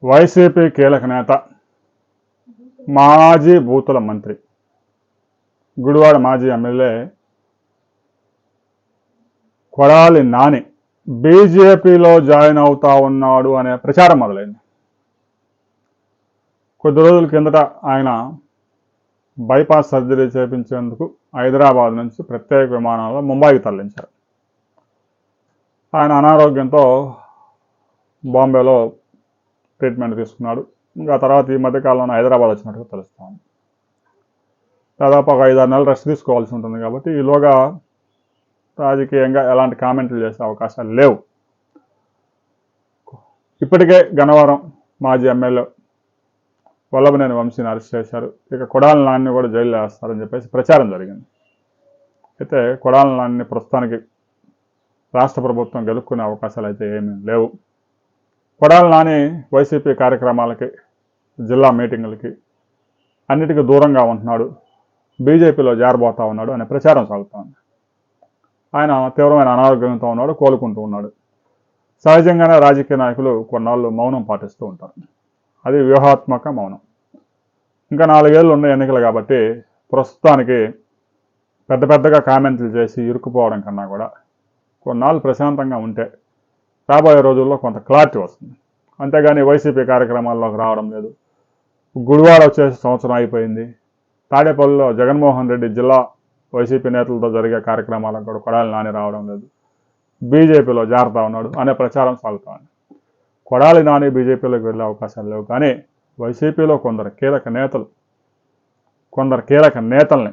YCP కీలక నేత, మాజీ బూతుల మంత్రి, గుడివాడ మాజీ ఎమ్మెల్యే కొడాలి నాని బీజేపీలో జాయిన్ అవుతా ఉన్నాడు అనే ప్రచారం మొదలైంది. కొద్ది రోజుల కిందట ఆయన బైపాస్ సర్జరీ చేయించేందుకు హైదరాబాద్ నుంచి ప్రత్యేక విమానాల్లో ముంబైకి తరలించారు. ఆయన అనారోగ్యంతో బాంబేలో ట్రీట్మెంట్ తీసుకున్నాడు. ఇంకా తర్వాత ఈ మధ్యకాలంలో హైదరాబాద్ వచ్చినట్టుగా తెలుస్తాం. దాదాపు ఒక 5-6 నెలలు రెస్ట్ తీసుకోవాల్సి ఉంటుంది కాబట్టి ఈలోగా రాజకీయంగా ఎలాంటి కామెంట్లు చేసే అవకాశాలు లేవు. ఇప్పటికే గన్నవరం మాజీ ఎమ్మెల్యే వల్లభనేని వంశీని అరెస్ట్ చేశారు. ఇక కొడాలి నానిని కూడా జైల్లో వేస్తారని చెప్పేసి ప్రచారం జరిగింది. అయితే కొడాలి నానిని ప్రస్తుతానికి రాష్ట్ర ప్రభుత్వం గెలుపుకునే అవకాశాలు అయితే ఏమీ లేవు. కొడాలి నాని వైసీపీ కార్యక్రమాలకి, జిల్లా మీటింగులకి అన్నిటికీ దూరంగా ఉంటున్నాడు, బీజేపీలో జారబోతా ఉన్నాడు అనే ప్రచారం సాగుతోంది. ఆయన తీవ్రమైన అనారోగ్యంతో ఉన్నాడు, కోలుకుంటూ ఉన్నాడు. సహజంగానే రాజకీయ నాయకులు కొన్నాళ్ళు మౌనం పాటిస్తూ ఉంటారు. అది వ్యూహాత్మక మౌనం. ఇంకా 4 ఏళ్ళు ఉన్న ఎన్నికలు కాబట్టి ప్రస్తుతానికి పెద్దగా కామెంట్లు చేసి ఇరుక్కుపోవడం కన్నా కూడా కొన్నాళ్ళు ప్రశాంతంగా ఉంటే రాబోయే రోజుల్లో కొంత క్లారిటీ వస్తుంది. అంతేగాని వైసీపీ కార్యక్రమాల్లోకి రావడం లేదు. గుడివాడ వచ్చేసి సంవత్సరం అయిపోయింది. తాడేపల్లిలో జగన్మోహన్ రెడ్డి జిల్లా వైసీపీ నేతలతో జరిగే కార్యక్రమాలకు కూడా కొడాలి నాని రావడం లేదు, బీజేపీలో జారుతా ఉన్నాడు అనే ప్రచారం సాగుతా ఉంది. కొడాలి నాని బీజేపీలోకి వెళ్ళే అవకాశాలు లేవు. కానీ వైసీపీలో కొందరు కీలక నేతల్ని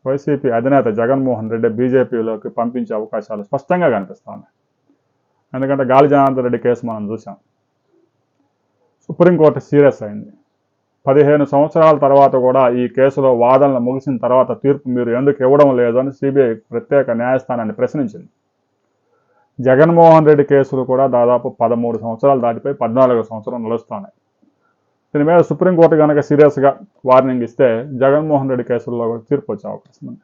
వైసీపీ అధినేత జగన్మోహన్ రెడ్డి బీజేపీలోకి పంపించే అవకాశాలు స్పష్టంగా కనిపిస్తాయి. ఎందుకంటే గాలి జనార్దన్ రెడ్డి కేసు మనం చూసాం. సుప్రీంకోర్టు సీరియస్ అయింది. 15 సంవత్సరాల తర్వాత కూడా ఈ కేసులో వాదనలు ముగిసిన తర్వాత తీర్పు మీరు ఎందుకు ఇవ్వడం లేదు అని సిబిఐ ప్రత్యేక న్యాయస్థానాన్ని ప్రశ్నించింది. జగన్మోహన్ రెడ్డి కేసులు కూడా దాదాపు 13 సంవత్సరాలు దాటిపోయి 14వ సంవత్సరం నడుస్తున్నాయి. దీని మీద సుప్రీంకోర్టు కనుక సీరియస్గా వార్నింగ్ ఇస్తే జగన్మోహన్ రెడ్డి కేసుల్లో కూడా తీర్పు వచ్చే అవకాశం ఉంది.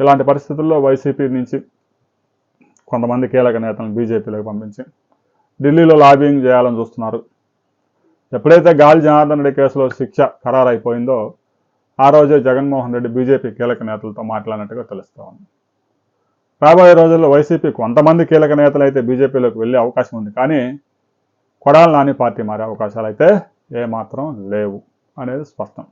ఇలాంటి పరిస్థితుల్లో వైసీపీ నుంచి కొంతమంది కీలక నేతలను బీజేపీలోకి పంపించి ఢిల్లీలో లాబింగ్ చేయాలని చూస్తున్నారు. ఎప్పుడైతే గాలి జనార్దన్ రెడ్డి కేసులో శిక్ష ఖరారైపోయిందో ఆ రోజే జగన్మోహన్ రెడ్డి బీజేపీ కీలక నేతలతో మాట్లాడినట్టుగా తెలుస్తూ ఉంది. రాబోయే రోజుల్లో వైసీపీ కొంతమంది కీలక నేతలు అయితే బీజేపీలోకి వెళ్ళే అవకాశం ఉంది. కానీ కొడాలి నాని పార్టీ మారే అవకాశాలు అయితే ఏమాత్రం లేవు అనేది స్పష్టం.